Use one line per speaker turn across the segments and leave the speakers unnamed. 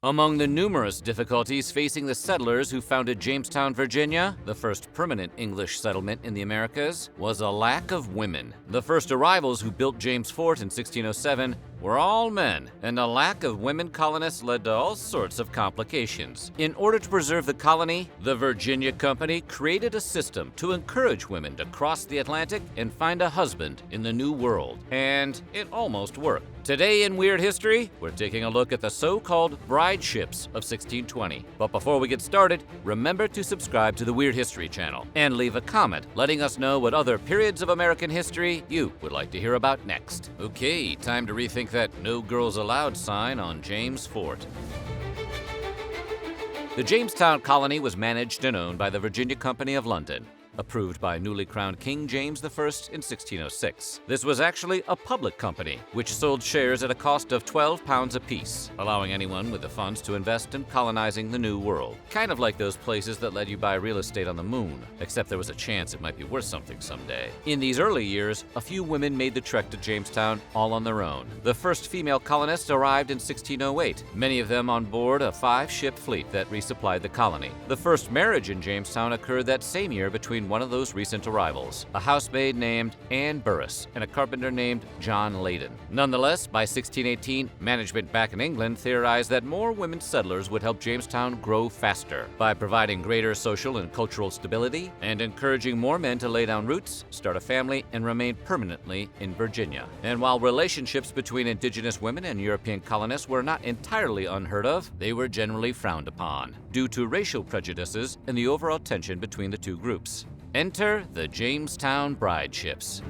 Among the numerous difficulties facing the settlers who founded Jamestown, Virginia, the first permanent English settlement in the Americas, was a lack of women. The first arrivals who built James Fort in 1607 were all men, and a lack of women colonists led to all sorts of complications. In order to preserve the colony, the Virginia Company created a system to encourage women to cross the Atlantic and find a husband in the New World. And it almost worked. Today in Weird History, we're taking a look at the so-called brideships of 1620. But before we get started, remember to subscribe to the Weird History channel and leave a comment letting us know what other periods of American history you would like to hear about next. Okay, time to rethink that "No Girls Allowed" sign on James Fort. The Jamestown colony was managed and owned by the Virginia Company of London, approved by newly crowned King James I in 1606. This was actually a public company, which sold shares at a cost of £12 apiece, allowing anyone with the funds to invest in colonizing the New World. Kind of like those places that let you buy real estate on the moon, except there was a chance it might be worth something someday. In these early years, a few women made the trek to Jamestown all on their own. The first female colonists arrived in 1608, many of them on board a 5-ship fleet that resupplied the colony. The first marriage in Jamestown occurred that same year between one of those recent arrivals, a housemaid named Anne Burris and a carpenter named John Leyden. Nonetheless, by 1618, management back in England theorized that more women settlers would help Jamestown grow faster by providing greater social and cultural stability and encouraging more men to lay down roots, start a family, and remain permanently in Virginia. And while relationships between indigenous women and European colonists were not entirely unheard of, they were generally frowned upon due to racial prejudices and the overall tension between the two groups. Enter the Jamestown brideships.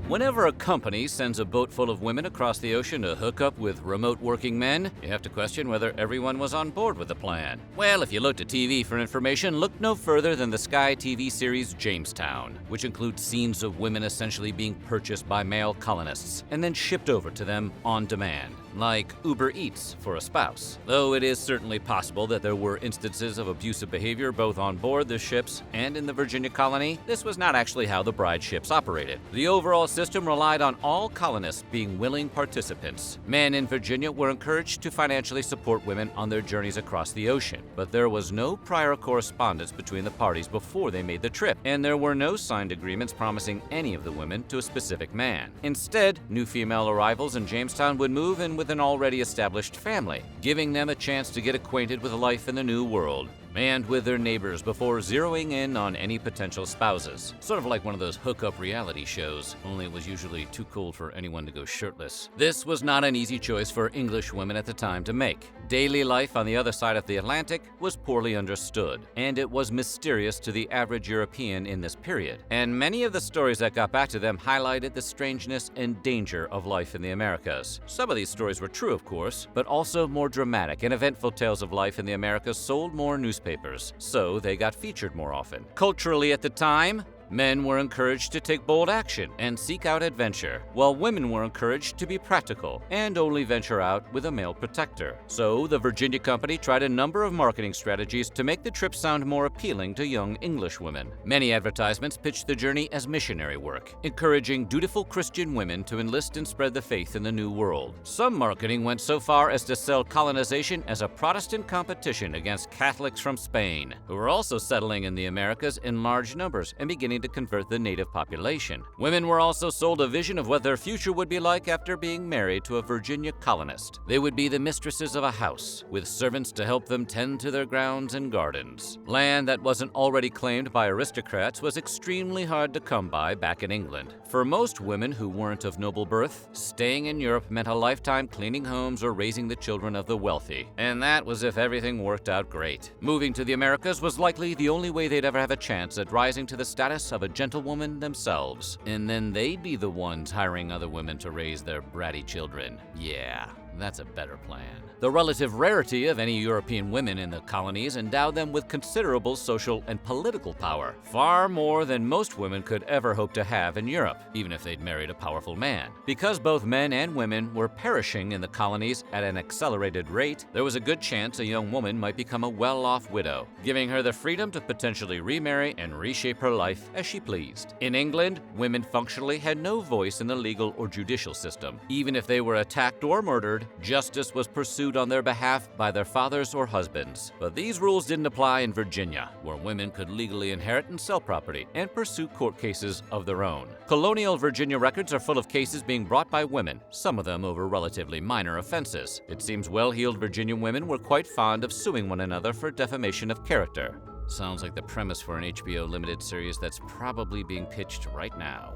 Whenever a company sends a boat full of women across the ocean to hook up with remote working men, you have to question whether everyone was on board with the plan. Well, if you looked at TV for information, look no further than the Sky TV series Jamestown, which includes scenes of women essentially being purchased by male colonists and then shipped over to them on demand, like Uber Eats for a spouse. Though it is certainly possible that there were instances of abusive behavior both on board the ships and in the Virginia colony, this was not actually how the bride ships operated. The overall system relied on all colonists being willing participants. Men in Virginia were encouraged to financially support women on their journeys across the ocean, but there was no prior correspondence between the parties before they made the trip, and there were no signed agreements promising any of the women to a specific man. Instead, new female arrivals in Jamestown would move in with an already established family, giving them a chance to get acquainted with life in the New World and with their neighbors before zeroing in on any potential spouses. Sort of like one of those hookup reality shows, only it was usually too cold for anyone to go shirtless. This was not an easy choice for English women at the time to make. Daily life on the other side of the Atlantic was poorly understood, and it was mysterious to the average European in this period. And many of the stories that got back to them highlighted the strangeness and danger of life in the Americas. Some of these stories were true, of course, but also more dramatic and eventful tales of life in the Americas sold more newspapers, so they got featured more often. Culturally at the time, men were encouraged to take bold action and seek out adventure, while women were encouraged to be practical and only venture out with a male protector. So the Virginia Company tried a number of marketing strategies to make the trip sound more appealing to young English women. Many advertisements pitched the journey as missionary work, encouraging dutiful Christian women to enlist and spread the faith in the New World. Some marketing went so far as to sell colonization as a Protestant competition against Catholics from Spain, who were also settling in the Americas in large numbers and beginning to convert the native population. Women were also sold a vision of what their future would be like after being married to a Virginia colonist. They would be the mistresses of a house, with servants to help them tend to their grounds and gardens. Land that wasn't already claimed by aristocrats was extremely hard to come by back in England. For most women who weren't of noble birth, staying in Europe meant a lifetime cleaning homes or raising the children of the wealthy. And that was if everything worked out great. Moving to the Americas was likely the only way they'd ever have a chance at rising to the status of a gentlewoman themselves, and then they'd be the ones hiring other women to raise their bratty children. Yeah, that's a better plan. The relative rarity of any European women in the colonies endowed them with considerable social and political power, far more than most women could ever hope to have in Europe, even if they'd married a powerful man. Because both men and women were perishing in the colonies at an accelerated rate, there was a good chance a young woman might become a well-off widow, giving her the freedom to potentially remarry and reshape her life as she pleased. In England, women functionally had no voice in the legal or judicial system. Even if they were attacked or murdered, murdered, justice was pursued on their behalf by their fathers or husbands. But these rules didn't apply in Virginia, where women could legally inherit and sell property and pursue court cases of their own. Colonial Virginia records are full of cases being brought by women, some of them over relatively minor offenses. It seems well-heeled Virginia women were quite fond of suing one another for defamation of character. Sounds like the premise for an HBO limited series that's probably being pitched right now.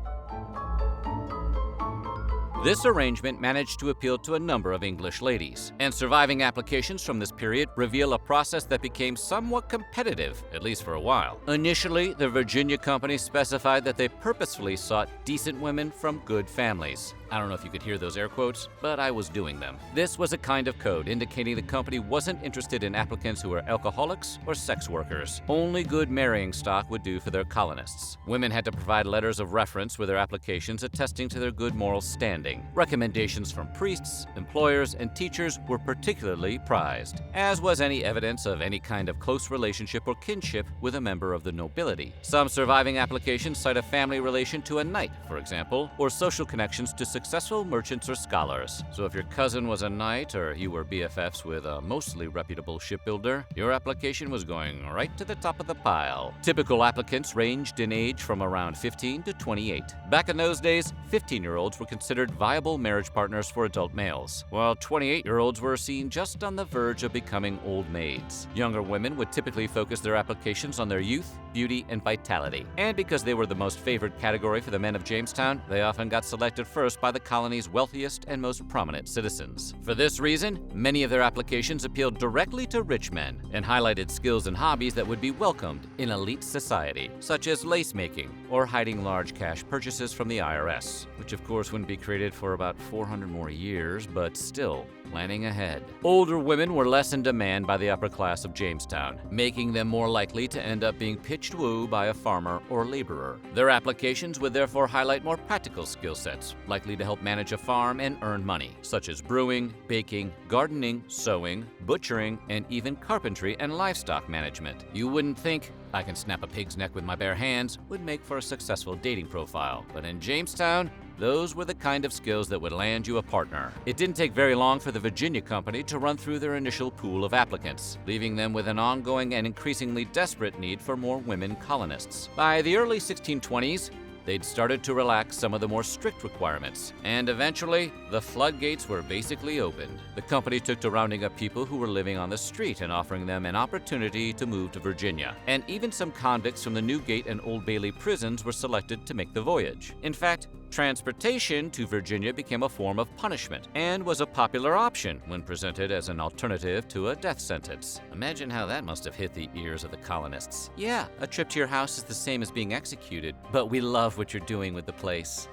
This arrangement managed to appeal to a number of English ladies, and surviving applications from this period reveal a process that became somewhat competitive, at least for a while. Initially, the Virginia company specified that they purposefully sought decent women from good families. I don't know if you could hear those air quotes, but I was doing them. This was a kind of code indicating the company wasn't interested in applicants who were alcoholics or sex workers. Only good marrying stock would do for their colonists. Women had to provide letters of reference with their applications attesting to their good moral standing. Recommendations from priests, employers, and teachers were particularly prized, as was any evidence of any kind of close relationship or kinship with a member of the nobility. Some surviving applications cite a family relation to a knight, for example, or social connections to successful merchants or scholars. So if your cousin was a knight or you were BFFs with a mostly reputable shipbuilder, your application was going right to the top of the pile. Typical applicants ranged in age from around 15 to 28. Back in those days, 15-year-olds were considered viable marriage partners for adult males, while 28-year-olds were seen just on the verge of becoming old maids. Younger women would typically focus their applications on their youth, beauty, and vitality. And because they were the most favored category for the men of Jamestown, they often got selected first by the colony's wealthiest and most prominent citizens. For this reason, many of their applications appealed directly to rich men and highlighted skills and hobbies that would be welcomed in elite society, such as lace making or hiding large cash purchases from the IRS, which of course wouldn't be created for about 400 more years, but still planning ahead. Older women were less in demand by the upper class of Jamestown, making them more likely to end up being pitched woo by a farmer or laborer. Their applications would therefore highlight more practical skill sets, likely to help manage a farm and earn money, such as brewing, baking, gardening, sewing, butchering, and even carpentry and livestock management. You wouldn't think "I can snap a pig's neck with my bare hands" would make for a successful dating profile, but in Jamestown, those were the kind of skills that would land you a partner. It didn't take very long for the Virginia company to run through their initial pool of applicants, leaving them with an ongoing and increasingly desperate need for more women colonists. By the early 1620s, they'd started to relax some of the more strict requirements, and eventually, the floodgates were basically opened. The company took to rounding up people who were living on the street and offering them an opportunity to move to Virginia. And even some convicts from the Newgate and Old Bailey prisons were selected to make the voyage. In fact, transportation to Virginia became a form of punishment and was a popular option when presented as an alternative to a death sentence. Imagine how that must have hit the ears of the colonists. Yeah, a trip to your house is the same as being executed, but we love what you're doing with the place.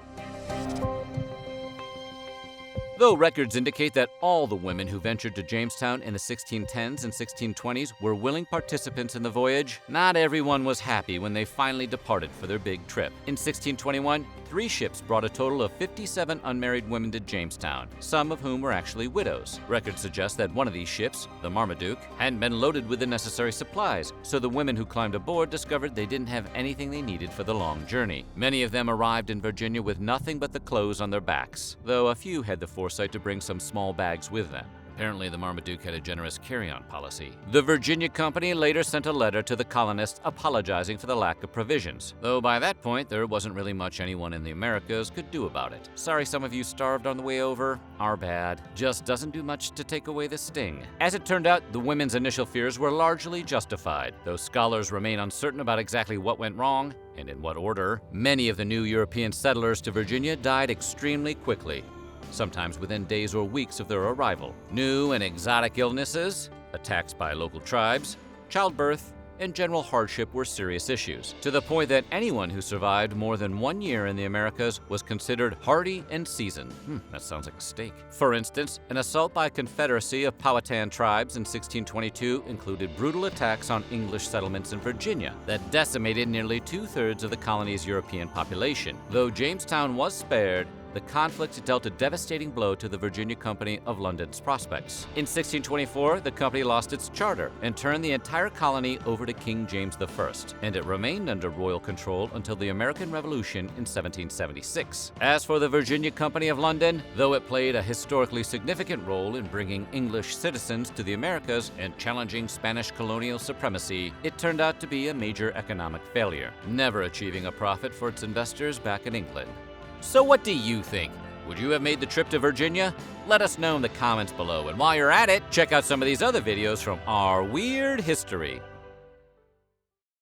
Though records indicate that all the women who ventured to Jamestown in the 1610s and 1620s were willing participants in the voyage, not everyone was happy when they finally departed for their big trip. In 1621, 3 ships brought a total of 57 unmarried women to Jamestown, some of whom were actually widows. Records suggest that one of these ships, the Marmaduke, hadn't been loaded with the necessary supplies, so the women who climbed aboard discovered they didn't have anything they needed for the long journey. Many of them arrived in Virginia with nothing but the clothes on their backs, though a few had the foresight to bring some small bags with them. Apparently, the Marmaduke had a generous carry-on policy. The Virginia Company later sent a letter to the colonists apologizing for the lack of provisions, though by that point, there wasn't really much anyone in the Americas could do about it. Sorry some of you starved on the way over. Our bad. Just doesn't do much to take away the sting. As it turned out, the women's initial fears were largely justified, though scholars remain uncertain about exactly what went wrong and in what order. Many of the new European settlers to Virginia died extremely quickly, sometimes within days or weeks of their arrival. New and exotic illnesses, attacks by local tribes, childbirth, and general hardship were serious issues, to the point that anyone who survived more than 1 year in the Americas was considered hardy and seasoned. That sounds like a steak. For instance, an assault by a confederacy of Powhatan tribes in 1622 included brutal attacks on English settlements in Virginia that decimated nearly 2/3 of the colony's European population. Though Jamestown was spared, the conflict dealt a devastating blow to the Virginia Company of London's prospects. In 1624, the company lost its charter and turned the entire colony over to King James I, and it remained under royal control until the American Revolution in 1776. As for the Virginia Company of London, though it played a historically significant role in bringing English citizens to the Americas and challenging Spanish colonial supremacy, it turned out to be a major economic failure, never achieving a profit for its investors back in England. So what do you think? Would you have made the trip to Virginia? Let us know in the comments below, and while you're at it, check out some of these other videos from our weird history.